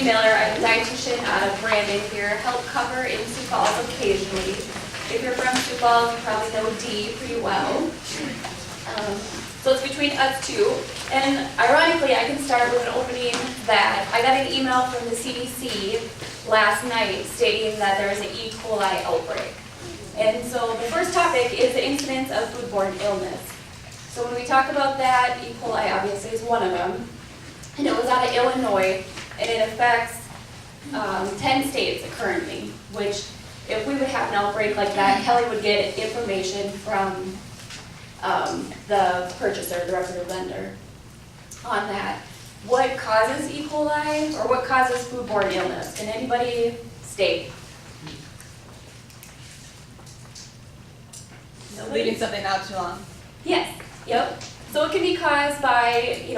Mary Miller. I'm a dietitian out of Brandon here. Help cover in Sioux Falls occasionally. If you're from Sioux Falls, you probably know Dee pretty well. So it's between us two. And ironically, I can start with an opening that I got an email from the CDC last night stating that there is an E. coli outbreak. And so the first topic is the incidence of foodborne illness. So when we talk about that, E. coli obviously is one of them. And it was out of Illinois, and it affects 10 states currently, which if we would have an outbreak like that, Kelly would get information from the purchaser, the reputable vendor, on that. What causes E. coli, or what causes foodborne illness? Can anybody state? Leaving something out too long. Yes, yep. So it can be caused by, a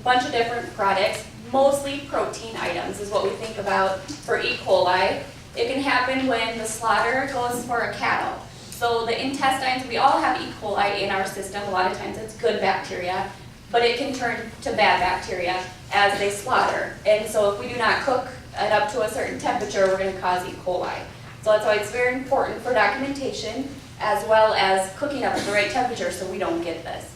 bunch of different products, mostly protein items is what we think about for E. coli. It can happen when the slaughter goes for a cattle. So the intestines, we all have E. coli in our system. A lot of times it's good bacteria, but it can turn to bad bacteria as they slaughter. And so if we do not cook it up to a certain temperature, we're going to cause E. coli. So that's why it's very important for documentation as well as cooking up at the right temperature so we don't get this.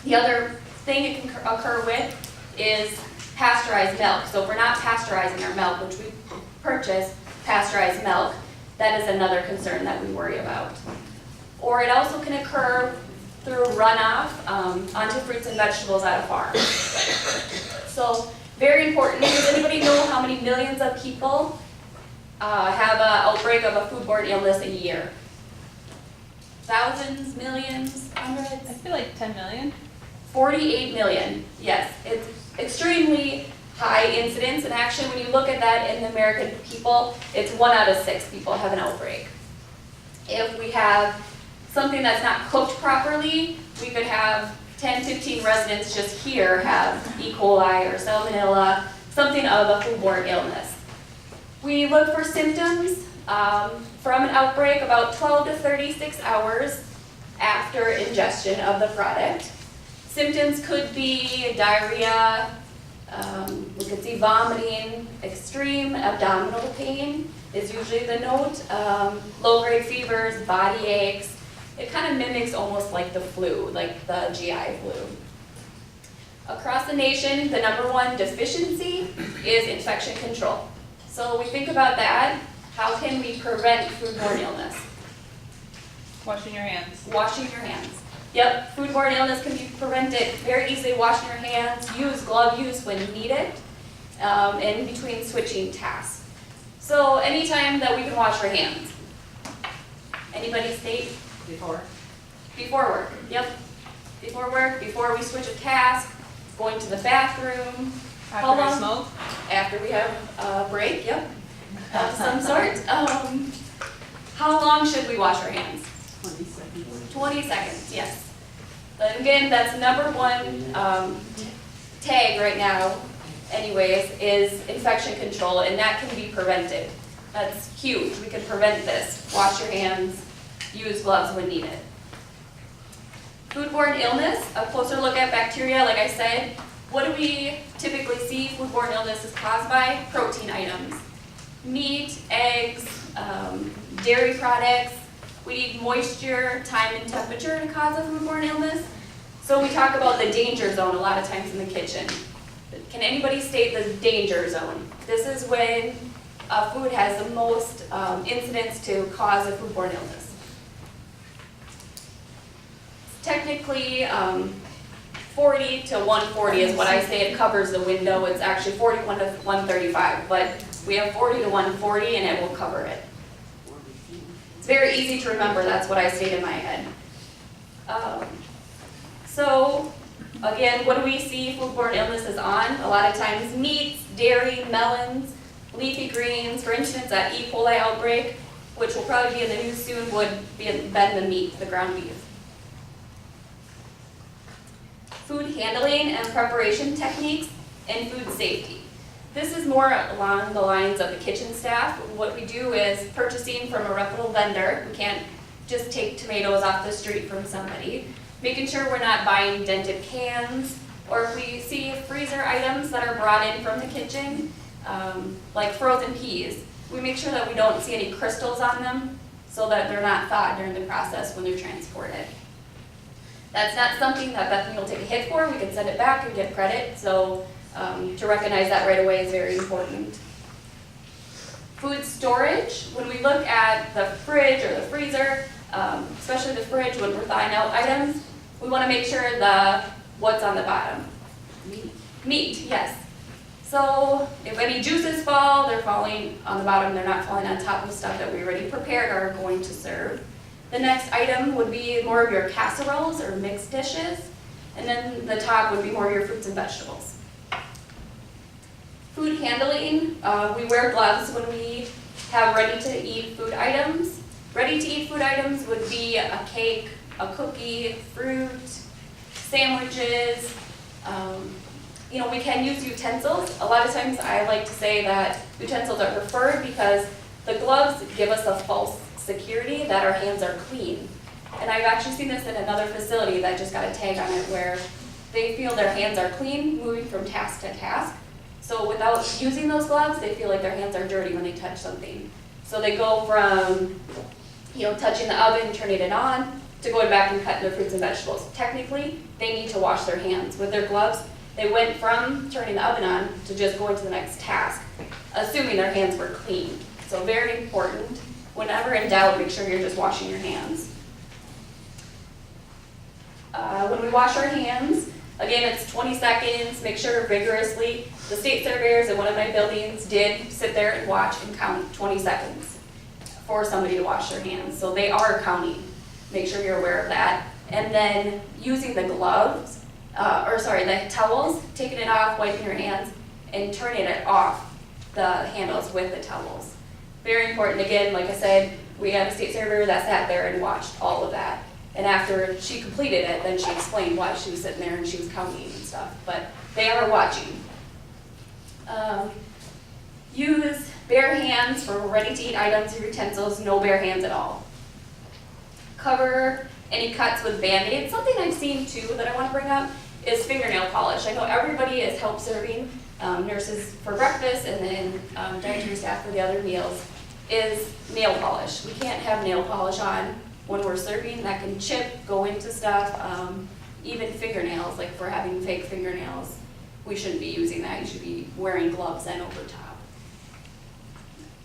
The other thing it can occur with is pasteurized milk. So if we're not pasteurizing our milk, which we purchase pasteurized milk, that is another concern that we worry about. Or it also can occur through runoff onto fruits and vegetables at a farm. So very important. Does anybody know how many millions of people have an outbreak of a foodborne illness a year? Thousands, millions, hundreds? I feel like 10 million. 48 million, yes. It's extremely high incidence, and actually when you look at that in the American people, it's 1 out of 6 people have an outbreak. If we have something that's not cooked properly, we could have 10, 15 residents just here have E. coli or salmonella, something of a foodborne illness. We look for symptoms from an outbreak about 12 to 36 hours after ingestion of the product. Symptoms could be diarrhea, we could see vomiting, extreme abdominal pain is usually the note, low-grade fevers, body aches. It kind of mimics almost like the flu, like the GI flu. Across the nation, the #1 deficiency is infection control. So we think about that. How can we prevent foodborne illness? Washing your hands. Washing your hands. Yep, foodborne illness can be prevented very easily. Washing your hands, use glove use when needed, in between switching tasks. So anytime that we can wash our hands. Anybody state? Before. Before work, yep. Before work, before we switch a task, going to the bathroom. After we smoke? After we have a break, yep, of some sort. How long should we wash our hands? 20 seconds. 20 seconds, yes. But again, that's #1 tag right now, anyways, is infection control, and that can be prevented. That's huge. We can prevent this. Wash your hands, use gloves when needed. Foodborne illness, a closer look at bacteria, like I said. What do we typically see foodborne illness is caused by? Protein items. Meat, eggs, dairy products. We need moisture, time, and temperature to cause a foodborne illness. So we talk about the danger zone a lot of times in the kitchen. Can anybody state the danger zone? This is when a food has the most incidence to cause a foodborne illness. Technically, 40 to 140 is what I say. It covers the window. It's actually 41 to 135, but we have 40 to 140 and it will cover it. It's very easy to remember. That's what I state in my head. So again, what do we see foodborne illnesses on? A lot of times meats, dairy, melons, leafy greens. For instance, that E. coli outbreak, which will probably be in the news soon, would been the meat, the ground beef. Food handling and preparation techniques, and food safety. This is more along the lines of the kitchen staff. What we do is purchasing from a reputable vendor. We can't just take tomatoes off the street from somebody. Making sure we're not buying dented cans, or if we see freezer items that are brought in from the kitchen, like frozen peas. We make sure that we don't see any crystals on them so that they're not thawed during the process when they're transported. That's not something that Bethany will take a hit for. We can send it back and get credit, so to recognize that right away is very important. Food storage, when we look at the fridge or the freezer, especially the fridge when we're thawing out items, we want to make sure what's on the bottom. Meat, yes. So if any juices fall, they're falling on the bottom, they're not falling on top of stuff that we already prepared or are going to serve. The next item would be more of your casseroles or mixed dishes, and then the top would be more of your fruits and vegetables. Food handling, we wear gloves when we have ready-to-eat food items. Ready-to-eat food items would be a cake, a cookie, fruit, sandwiches. We can use utensils. A lot of times I like to say that utensils are preferred because the gloves give us a false security that our hands are clean. And I've actually seen this in another facility that just got a tag on it where they feel their hands are clean moving from task to task. So without using those gloves, they feel like their hands are dirty when they touch something. So they go from touching the oven, turning it on, to going back and cutting their fruits and vegetables. Technically, they need to wash their hands. With their gloves, they went from turning the oven on to just going to the next task, assuming their hands were clean. So very important. Whenever in doubt, make sure you're just washing your hands. When we wash our hands, again, it's 20 seconds. Make sure vigorously. The state surveyors in one of my buildings did sit there and watch and count 20 seconds for somebody to wash their hands. So they are counting. Make sure you're aware of that. And then using the gloves, the towels, taking it off, wiping your hands, and turning it off the handles with the towels. Very important. Again, like I said, we had a state surveyor that sat there and watched all of that. And after she completed it, then she explained why she was sitting there and she was counting and stuff. But they are watching. Use bare hands for ready-to-eat items or utensils, no bare hands at all. Cover any cuts with Band-Aids. Something I've seen too that I want to bring up is fingernail polish. I know everybody is help serving, nurses for breakfast and then dietary staff for the other meals, is nail polish. We can't have nail polish on when we're serving. That can chip, go into stuff, even fingernails, like if we're having fake fingernails. We shouldn't be using that. You should be wearing gloves then over top.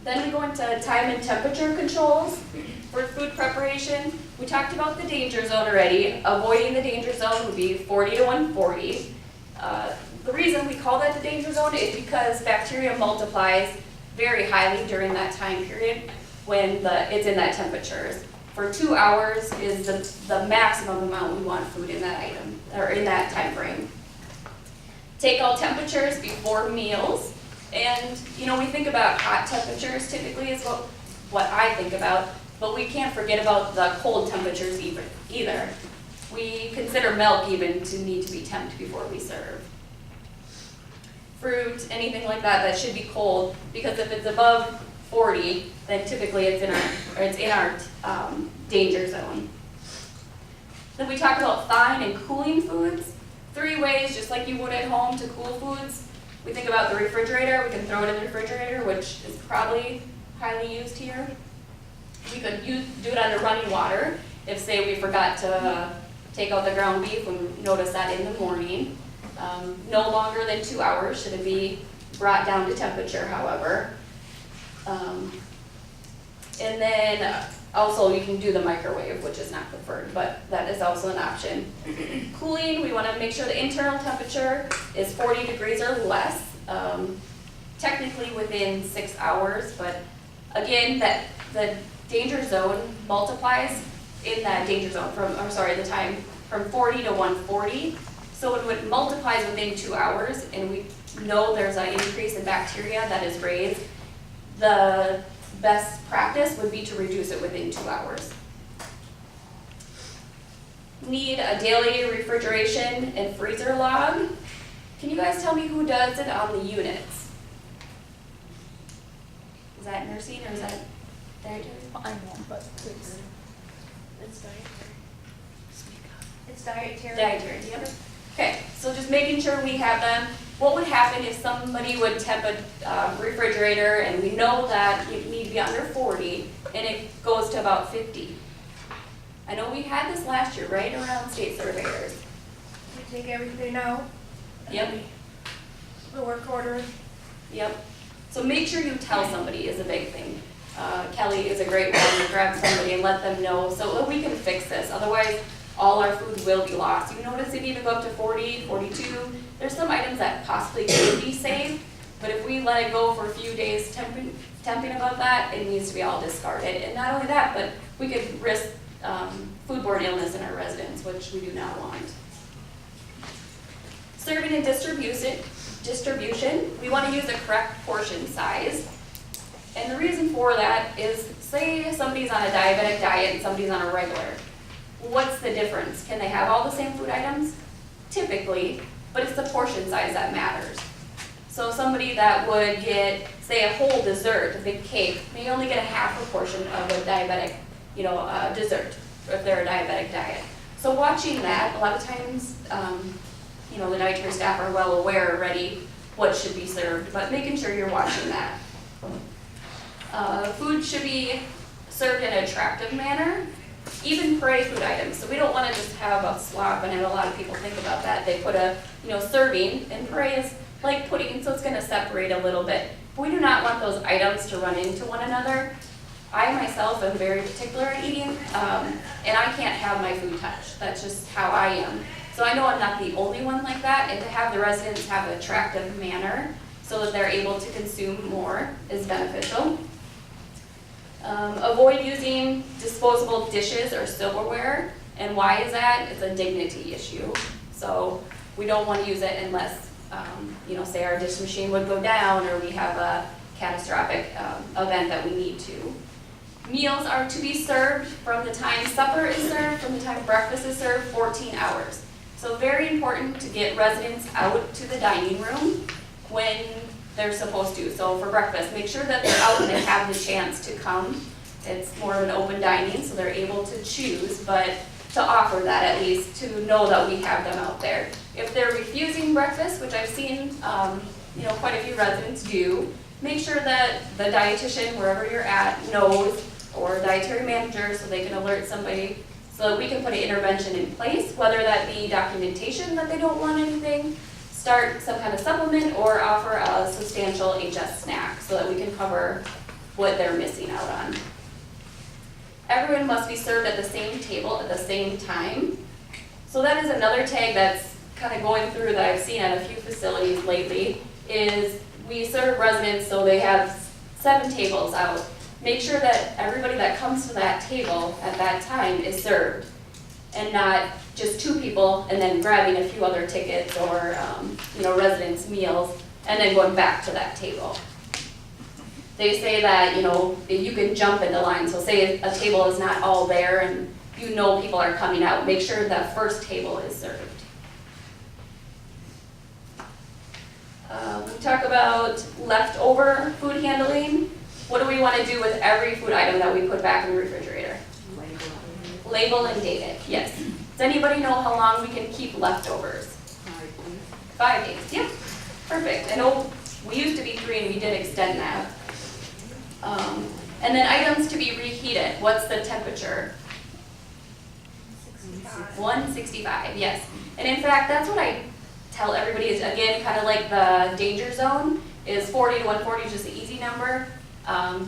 Then we go into time and temperature controls for food preparation. We talked about the danger zone already. Avoiding the danger zone would be 40 to 140. The reason we call that the danger zone is because bacteria multiplies very highly during that time period when it's in that temperatures. For 2 hours is the maximum amount we want food in that item, or in that time frame. Take all temperatures before meals. And, we think about hot temperatures typically is what I think about, but we can't forget about the cold temperatures either. We consider milk even to need to be temped before we serve. Fruit, anything like that should be cold, because if it's above 40, then typically it's in our danger zone. Then we talk about thawing and cooling foods. 3 ways, just like you would at home, to cool foods. We think about the refrigerator. We can throw it in the refrigerator, which is probably highly used here. We could do it under running water if, say, we forgot to take out the ground beef and notice that in the morning. No longer than 2 hours should it be brought down to temperature, however. And then also you can do the microwave, which is not preferred, but that is also an option. Cooling, we want to make sure the internal temperature is 40 degrees or less, technically within 6 hours, but again, the danger zone multiplies in that danger zone the time from 40 to 140. So when it multiplies within 2 hours and we know there's an increase in bacteria that is raised, the best practice would be to reduce it within 2 hours. Need a daily refrigeration and freezer log. Can you guys tell me who does it on the units? Is that nursing or is that dietary? I won't, but please. It's dietary. Speak up. It's dietary. Dietary, yep. Okay, so just making sure we have them. what would happen if somebody would temp a refrigerator and we know that you need to be under 40 and it goes to about 50? I know we had this last year, right around state surveyors. We take everything out. Yep. The work order. Yep. So make sure you tell somebody is a big thing. Kelly is a great one to grab somebody and let them know so that we can fix this. Otherwise, all our food will be lost. You notice it even go up to 40, 42. There's some items that possibly could be saved, but if we let it go for a few days temping about that, it needs to be all discarded. And not only that, but we could risk foodborne illness in our residents, which we do not want. Serving and distribution, we want to use the correct portion size. And the reason for that is, say somebody's on a diabetic diet and somebody's on a regular. What's the difference? Can they have all the same food items? Typically, but it's the portion size that matters. So somebody that would get, say, a whole dessert, a big cake, may only get a half a portion of a diabetic, dessert, if they're a diabetic diet. So watching that, a lot of times, the dietary staff are well aware already what should be served, but making sure you're watching that. Food should be served in an attractive manner, even puree food items. So we don't want to just have a slop, and I know a lot of people think about that. They put a serving, and puree is like pudding, so it's going to separate a little bit. But we do not want those items to run into one another. I myself am very particular at eating, and I can't have my food touch. That's just how I am. So I know I'm not the only one like that, and to have the residents have an attractive manner so that they're able to consume more is beneficial. Avoid using disposable dishes or silverware. And why is that? It's a dignity issue. So we don't want to use it unless, say our dish machine would go down or we have a catastrophic event that we need to. Meals are to be served from the time supper is served, from the time breakfast is served, 14 hours. So very important to get residents out to the dining room when they're supposed to. So for breakfast, make sure that they're out and they have the chance to come. It's more of an open dining, so they're able to choose, but to offer that at least, to know that we have them out there. If they're refusing breakfast, which I've seen quite a few residents do, make sure that the dietitian, wherever you're at, knows, or dietary manager, so they can alert somebody, so that we can put an intervention in place, whether that be documentation that they don't want anything, start some kind of supplement, or offer a substantial HS snack so that we can cover what they're missing out on. Everyone must be served at the same table at the same time. So that is another tag that's kind of going through that I've seen at a few facilities lately, is we serve residents so they have 7 tables out. Make sure that everybody that comes to that table at that time is served, and not just 2 people and then grabbing a few other tickets or residents' meals and then going back to that table. They say that you can jump in the line. So say a table is not all there and people are coming out, make sure that first table is served. We talk about leftover food handling. What do we want to do with every food item that we put back in the refrigerator? Label and date it, yes. Does anybody know how long we can keep leftovers? 5 days, yep, perfect. I know we used to be 3 and we did extend that. And then items to be reheated, what's the temperature? 165, yes. And in fact, that's what I tell everybody is, again, kind of like the danger zone, is 40 to 140 is just an easy number.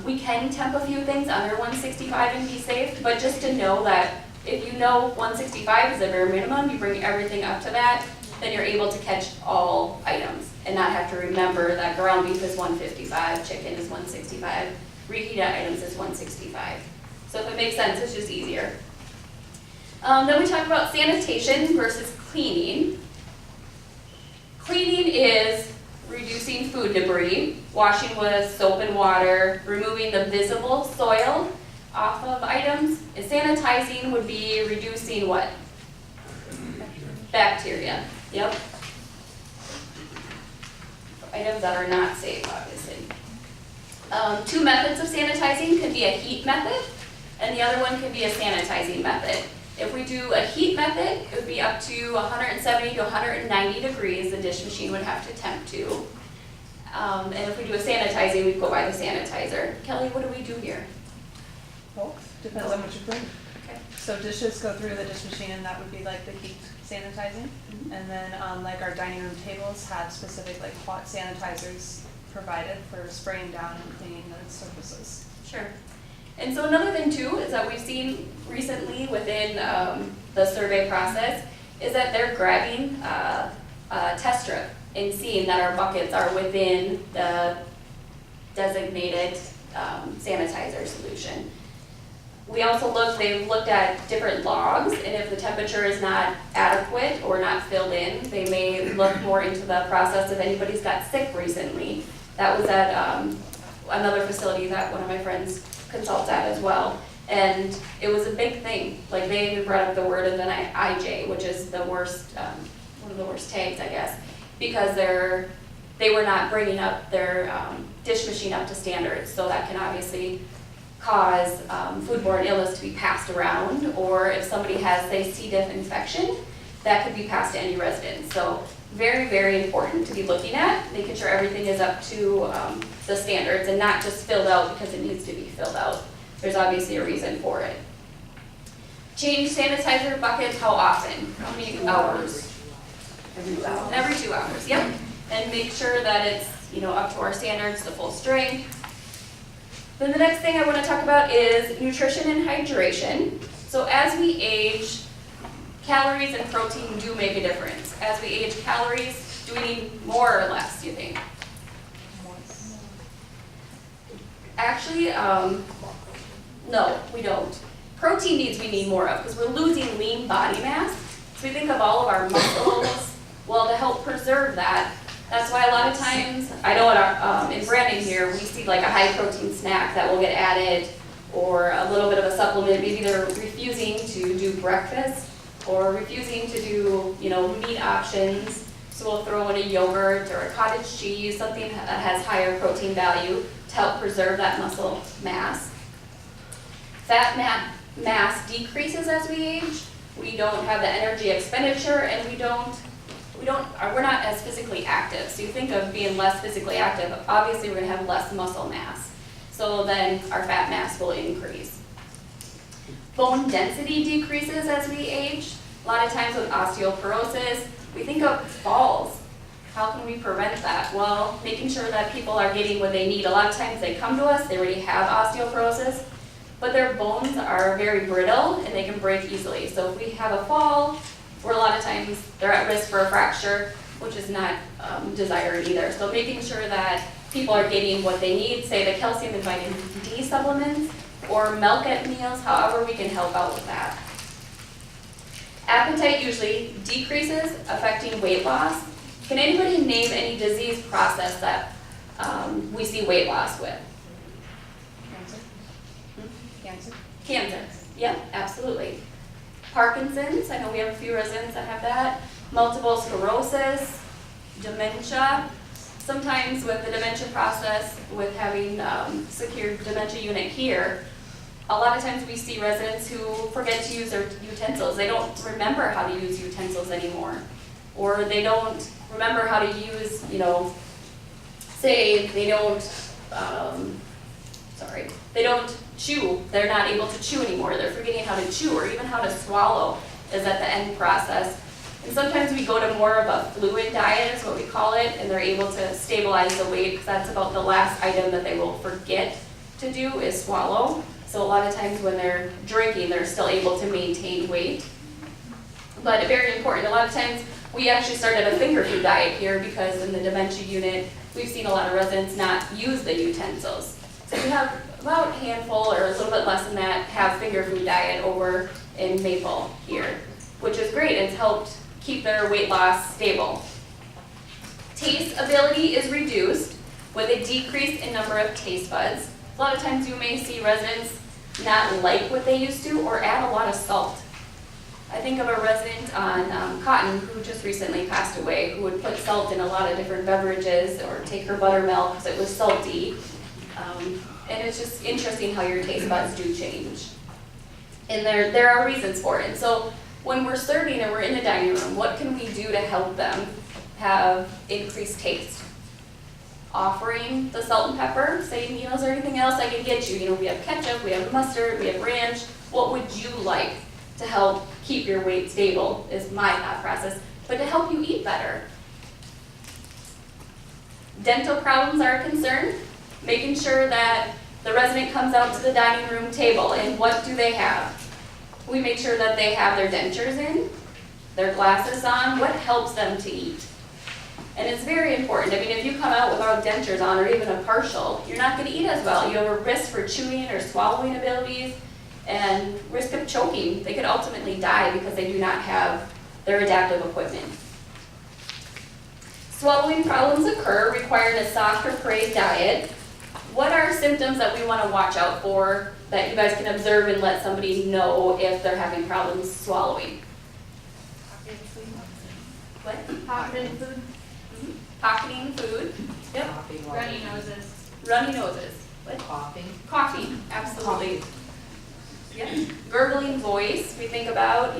We can temp a few things under 165 and be safe, but just to know that if 165 is the bare minimum, you bring everything up to that, then you're able to catch all items and not have to remember that ground beef is 155, chicken is 165, reheated items is 165. So if it makes sense, it's just easier. Then we talk about sanitation versus cleaning. Cleaning is reducing food debris, washing with soap and water, removing the visible soil off of items. And sanitizing would be reducing what? Bacteria. Yep. Items that are not safe, obviously. 2 methods of sanitizing could be a heat method, and the other one could be a sanitizing method. If we do a heat method, it would be up to 170 to 190 degrees the dish machine would have to temp to. And if we do a sanitizing, we go by the sanitizer. Kelly, what do we do here? Both, depends on what you bring. Okay. So dishes go through the dish machine, and that would be like the heat sanitizing. And then like our dining room tables have specific like hot sanitizers provided for spraying down and cleaning those surfaces. Sure. And so another thing too is that we've seen recently within the survey process is that they're grabbing a test strip and seeing that our buckets are within the designated sanitizer solution. We also they've looked at different logs, and if the temperature is not adequate or not filled in, they may look more into the process if anybody's got sick recently. That was at another facility that one of my friends consults at as well. And it was a big thing. Like they even brought up the word of the IJ, which is the worst, one of the worst tags, I guess, because they were not bringing up their dish machine up to standards. So that can obviously cause foodborne illness to be passed around, or if somebody has, say, C. diff infection, that could be passed to any resident. So very, very important to be looking at, making sure everything is up to the standards and not just filled out because it needs to be filled out. There's obviously a reason for it. Change sanitizer buckets how often? How many hours? Every 2 hours. Every 2 hours, yep. And make sure that it's up to our standards, the full strength. Then the next thing I want to talk about is nutrition and hydration. So as we age, calories and protein do make a difference. As we age, calories, do we need more or less, do you think? Actually, no, we don't. Protein needs we need more of because we're losing lean body mass. So we think of all of our muscles. Well, to help preserve that, that's why a lot of times, I know in Brandon here, we see like a high protein snack that will get added or a little bit of a supplement. Maybe they're refusing to do breakfast or refusing to do, meat options. So we'll throw in a yogurt or a cottage cheese, something that has higher protein value to help preserve that muscle mass. Fat mass decreases as we age. We don't have the energy expenditure, and we're not as physically active. So you think of being less physically active, obviously we're gonna have less muscle mass. So then our fat mass will increase. Bone density decreases as we age. A lot of times with osteoporosis, we think of falls. How can we prevent that? Well, making sure that people are getting what they need. A lot of times they come to us, they already have osteoporosis, but their bones are very brittle and they can break easily. So if we have a fall, where a lot of times they're at risk for a fracture, which is not desired either. So making sure that people are getting what they need, say the calcium and vitamin D supplements, or milk at meals, however we can help out with that. Appetite usually decreases, affecting weight loss. Can anybody name any disease process that we see weight loss with? Cancer. Cancer, yep, absolutely. Parkinson's, I know we have a few residents that have that. Multiple sclerosis, dementia. Sometimes with the dementia process, with having secured dementia unit here, a lot of times we see residents who forget to use their utensils. They don't remember how to use utensils anymore. Or they don't remember how to use, say they don't, they don't chew. They're not able to chew anymore. They're forgetting how to chew, or even how to swallow is at the end process. And sometimes we go to more of a fluid diet is what we call it, and they're able to stabilize the weight because that's about the last item that they will forget to do is swallow. So a lot of times when they're drinking, they're still able to maintain weight. But very important, a lot of times we actually started a finger food diet here because in the dementia unit, we've seen a lot of residents not use the utensils. So we have about a handful or a little bit less than that have finger food diet over in Maple here, which is great. It's helped keep their weight loss stable. Taste ability is reduced with a decrease in number of taste buds. A lot of times you may see residents not like what they used to or add a lot of salt. I think of a resident on Cotton who just recently passed away who would put salt in a lot of different beverages or take her buttermilk because it was salty. And it's just interesting how your taste buds do change. And there are reasons for it. And so when we're serving and we're in the dining room, what can we do to help them have increased taste? Offering the salt and pepper, saying, is there anything else I can get you? We have ketchup, we have mustard, we have ranch. What would you like to help keep your weight stable is my thought process, but to help you eat better. Dental problems are a concern, making sure that the resident comes out to the dining room table and what do they have? We make sure that they have their dentures in, their glasses on, what helps them to eat. And it's very important. If you come out without dentures on or even a partial, you're not going to eat as well. You have a risk for chewing or swallowing abilities and risk of choking. They could ultimately die because they do not have their adaptive equipment. Swallowing problems occur requiring a soft or parade diet. What are symptoms that we want to watch out for that you guys can observe and let somebody know if they're having problems swallowing? What? Pocketing food. Pocketing food. Yep. Runny noses. Runny noses. What? Coughing, absolutely. Yep. Gurgling voice, we think about,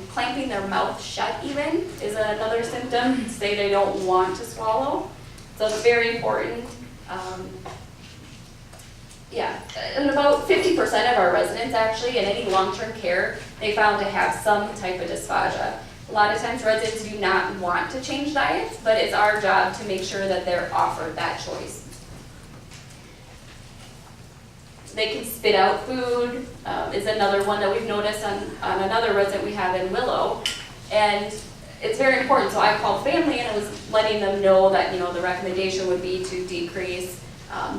clamping their mouth shut even is another symptom. Say they don't want to swallow. So it's very important. And about 50% of our residents actually in any long-term care, they found to have some type of dysphagia. A lot of times residents do not want to change diets, but it's our job to make sure that they're offered that choice. They can spit out food, is another one that we've noticed on another resident we have in Willow. And it's very important, so I called family and I was letting them know that, the recommendation would be to decrease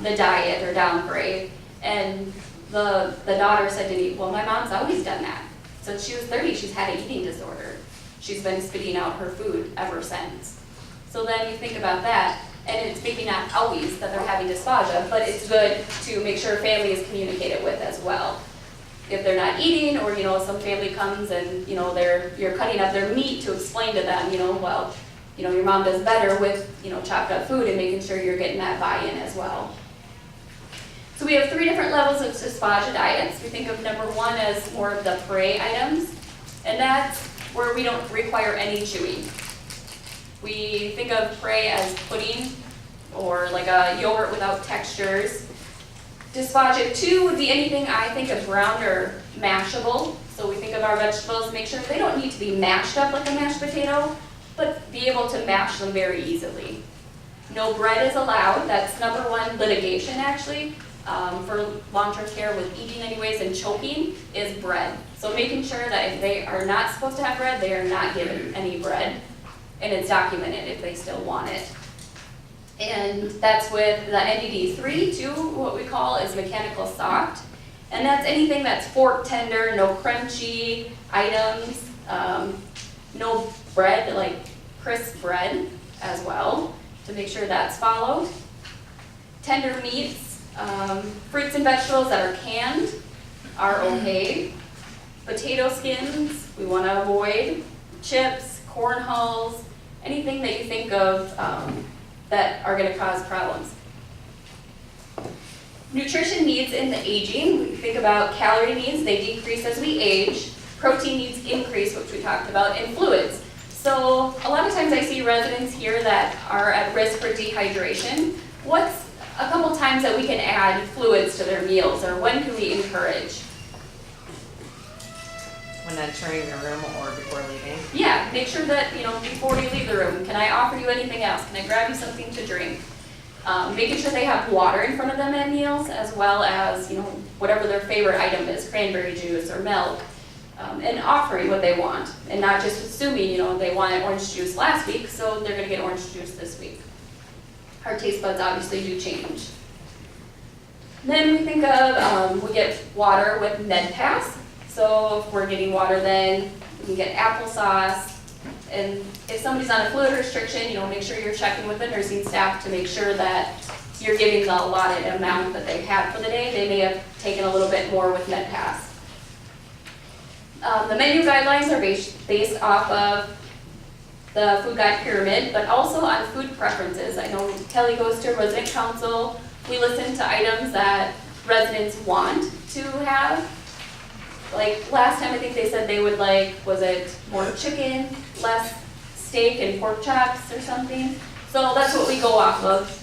the diet or downgrade. And the daughter said to me, well, my mom's always done that. Since she was 30, she's had an eating disorder. She's been spitting out her food ever since. So then you think about that, and it's maybe not always that they're having dysphagia, but it's good to make sure family is communicated with as well. If they're not eating, or some family comes and you're cutting up their meat to explain to them, your mom does better with chopped up food and making sure you're getting that buy-in as well. So we have 3 different levels of dysphagia diets. We think of number 1 as more of the prey items, and that's where we don't require any chewing. We think of prey as pudding or like a yogurt without textures. Dysphagia 2 would be anything I think of ground or mashable. So we think of our vegetables, make sure they don't need to be mashed up like a mashed potato, but be able to mash them very easily. No bread is allowed. That's number 1 litigation actually for long-term care with eating anyways and choking is bread. So making sure that if they are not supposed to have bread, they are not given any bread. And it's documented if they still want it. And that's with the NDD 3 too, what we call is mechanical soft. And that's anything that's fork tender, no crunchy items, no bread, like crisp bread as well, to make sure that's followed. Tender meats, fruits and vegetables that are canned are okay. Potato skins, we want to avoid. Chips, corn hulls, anything that you think of that are going to cause problems. Nutrition needs in the aging, we think about calorie needs, they decrease as we age. Protein needs increase, which we talked about, and fluids. So a lot of times I see residents here that are at risk for dehydration. What's a couple times that we can add fluids to their meals, or when can we encourage? When entering the room or before leaving? Yeah, make sure that, before you leave the room, can I offer you anything else? Can I grab you something to drink? Making sure they have water in front of them at meals, as well as, whatever their favorite item is, cranberry juice or milk, and offering what they want, and not just assuming, they wanted orange juice last week, so they're gonna get orange juice this week. Our taste buds obviously do change. Then we think of, we get water with MedPass. So if we're getting water, then we can get applesauce. And if somebody's on a fluid restriction, make sure you're checking with the nursing staff to make sure that you're giving the allotted amount that they had for the day. They may have taken a little bit more with MedPass. The menu guidelines are based off of the food guide pyramid, but also on food preferences. I know Kelly goes to resident council. We listen to items that residents want to have. Like last time I think they said they would like, was it more chicken, less steak and pork chops or something? So that's what we go off of.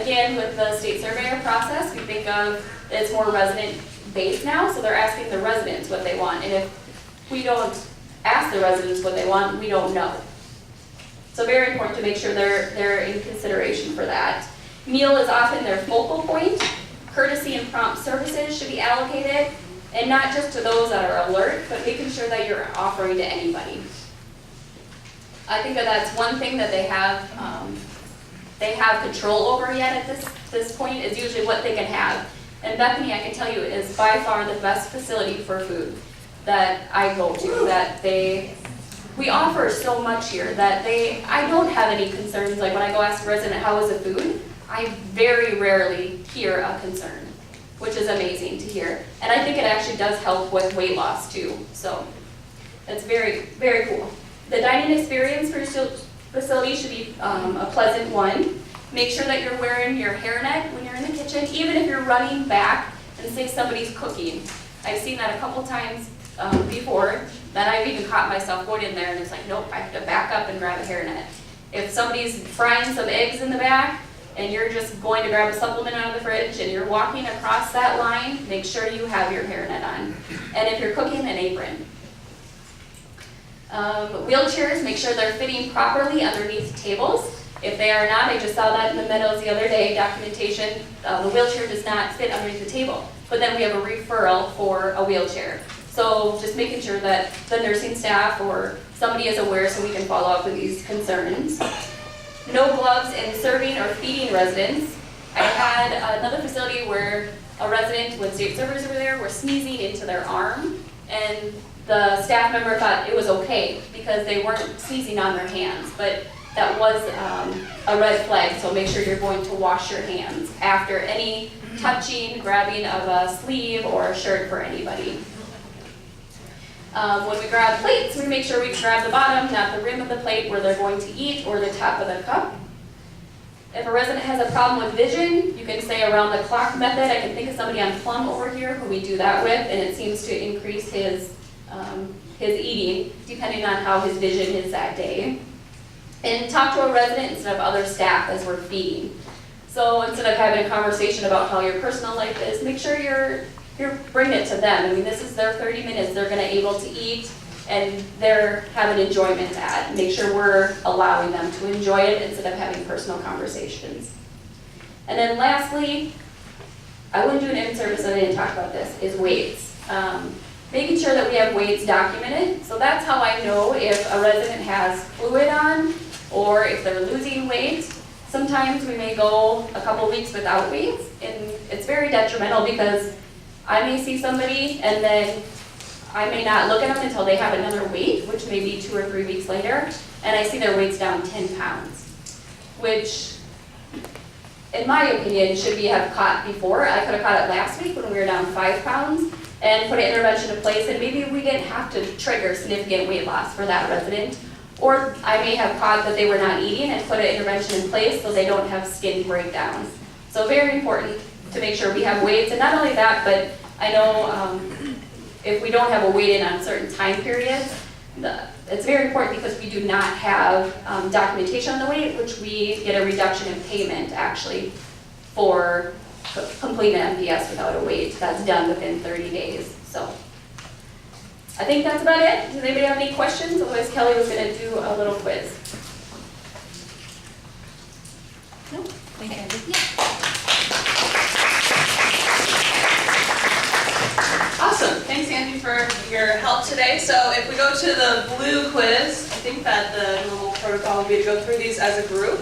Again, with the state surveyor process, we think of it's more resident based now, so they're asking the residents what they want. And if we don't ask the residents what they want, we don't know. So very important to make sure they're in consideration for that. Meal is often their focal point. Courtesy and prompt services should be allocated, and not just to those that are alert, but making sure that you're offering to anybody. I think that that's one thing that they have control over yet at this point, is usually what they can have. And Bethany, I can tell you, is by far the best facility for food that I go to. We offer so much here that I don't have any concerns. Like when I go ask a resident, how is the food? I very rarely hear a concern, which is amazing to hear. And I think it actually does help with weight loss too. So it's very, very cool. The dining experience for your facility should be a pleasant one. Make sure that you're wearing your hairnet when you're in the kitchen, even if you're running back and say somebody's cooking. I've seen that a couple times before, that I've even caught myself going in there and it's like, nope, I have to back up and grab a hairnet. If somebody's frying some eggs in the back and you're just going to grab a supplement out of the fridge and you're walking across that line, make sure you have your hairnet on. And if you're cooking, an apron. Wheelchairs, make sure they're fitting properly underneath tables. If they are not, I just saw that in the Meadows the other day, documentation, the wheelchair does not fit underneath the table. But then we have a referral for a wheelchair. So just making sure that the nursing staff or somebody is aware so we can follow up with these concerns. No gloves in serving or feeding residents. I had another facility where a resident, when state servers were there, were sneezing into their arm, and the staff member thought it was okay because they weren't sneezing on their hands, but that was a red flag, so make sure you're going to wash your hands after any touching, grabbing of a sleeve or a shirt for anybody. When we grab plates, we make sure we grab the bottom, not the rim of the plate where they're going to eat, or the top of the cup. If a resident has a problem with vision, you can say around the clock method. I can think of somebody on Plum over here who we do that with, and it seems to increase his eating depending on how his vision is that day. And talk to a resident instead of other staff as we're feeding. So instead of having a conversation about how your personal life is, make sure you're bringing it to them. I mean, this is their 30 minutes. They're going to able to eat, and they're having enjoyment at. Make sure we're allowing them to enjoy it instead of having personal conversations. And then lastly, I wouldn't do an in-service if I didn't talk about this, is weights. Making sure that we have weights documented. So that's how I know if a resident has fluid on or if they're losing weight. Sometimes we may go a couple weeks without weights, and it's very detrimental because I may see somebody and then I may not look at them until they have another weight, which may be 2 or 3 weeks later, and I see their weight's down 10 pounds, which in my opinion should be have caught before. I could have caught it last week when we were down 5 pounds and put an intervention in place, and maybe we didn't have to trigger significant weight loss for that resident. Or I may have caught that they were not eating and put an intervention in place so they don't have skin breakdowns. So very important to make sure we have weights, and not only that, but I know if we don't have a weight in on certain time periods, it's very important because we do not have documentation on the weight, which we get a reduction in payment actually for completing an MPS without a weight. That's done within 30 days. So I think that's about it. Does anybody have any questions? Otherwise Kelly was going to do a little quiz. No? Thank you. Awesome. Thanks, Andy, for your help today. So if we go to the blue quiz, I think that the normal protocol would be to go through these as a group.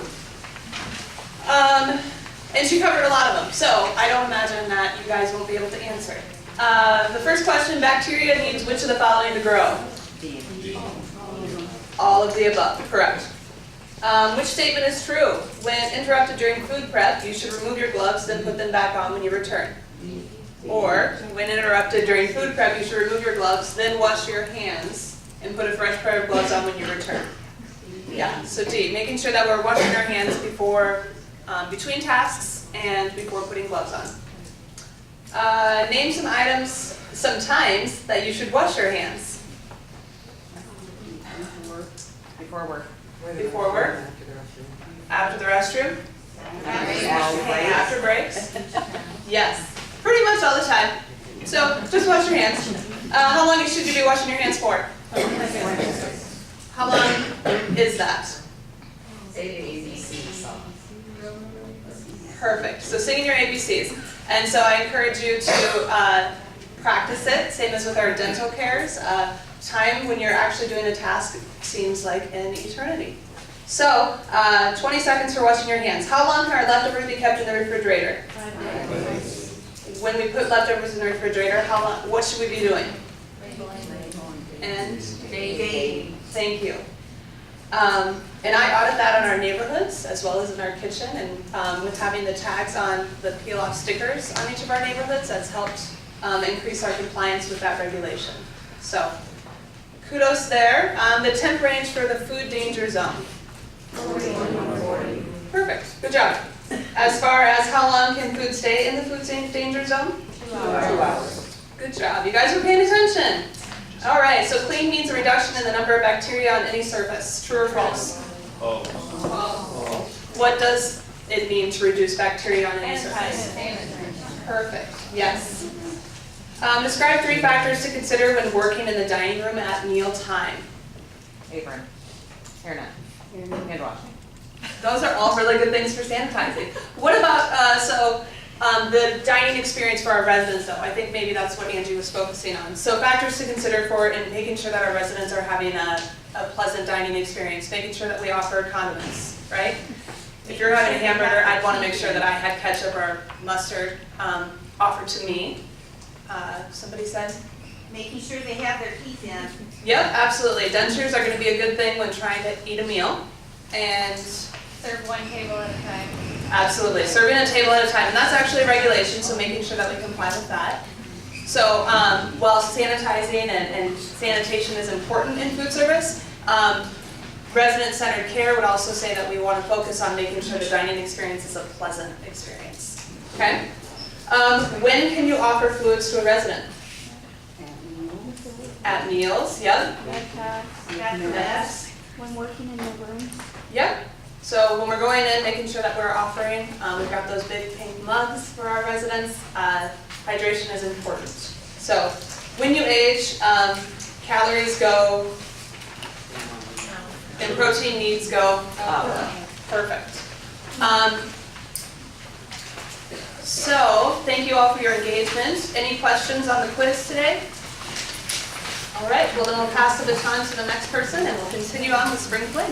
And she covered a lot of them, so I don't imagine that you guys won't be able to answer. The first question, bacteria needs which of the following to grow? All of the above, correct. Which statement is true? When interrupted during food prep, you should remove your gloves, then put them back on when you return. Or, when interrupted during food prep, you should remove your gloves, then wash your hands, and put a fresh pair of gloves on when you return. Yeah, so D, making sure that we're washing our hands before, between tasks and before putting gloves on. Name some items, some times that you should wash your hands. Before work. Before work? After the restroom? After breaks? Yes, pretty much all the time. So just wash your hands. How long should you be washing your hands for? How long is that? Say the ABC song. Perfect. So singing your ABCs. And so I encourage you to practice it, same as with our dental cares. Time when you're actually doing a task seems like an eternity. So 20 seconds for washing your hands. How long can our leftovers be kept in the refrigerator? 5 days. When we put leftovers in the refrigerator, how long, what should we be doing? And thank you. And I audit that in our neighborhoods as well as in our kitchen, and with having the tags on the peel-off stickers on each of our neighborhoods, that's helped increase our compliance with that regulation. So kudos there. The temp range for the food danger zone. 40. Perfect, good job. As far as how long can food stay in the food danger zone? 2 hours. Good job, you guys were paying attention. All right, so clean means a reduction in the number of bacteria on any surface, true or false? False. What does it mean to reduce bacteria on any surface? Perfect, yes. Describe 3 factors to consider when working in the dining room at meal time. Apron. Hairnet. Hand washing. Those are all really good things for sanitizing. What about, the dining experience for our residents though? I think maybe that's what Angie was focusing on. So factors to consider for in making sure that our residents are having a pleasant dining experience, making sure that we offer condiments, right? If you're having a hamburger, I'd want to make sure that I had ketchup or mustard offered to me. Somebody said? Making sure they have their teeth in. Yep, absolutely. Dentures are going to be a good thing when trying to eat a meal. And Serve 1 table at a time. absolutely, serving a table at a time, and that's actually a regulation, so making sure that we comply with that. So while sanitizing and sanitation is important in food service, resident-centered care would also say that we want to focus on making sure the dining experience is a pleasant experience. Okay? When can you offer fluids to a resident? At meals, yep. Yes. When working in the room. Yep. So when we're going in, making sure that we're offering, we've got those big pink mugs for our residents. Hydration is important. So when you age, calories go, and protein needs go up. Perfect. So thank you all for your engagement. Any questions on the quiz today? All right, well then we'll pass the baton to the next person and we'll continue on with spring fling.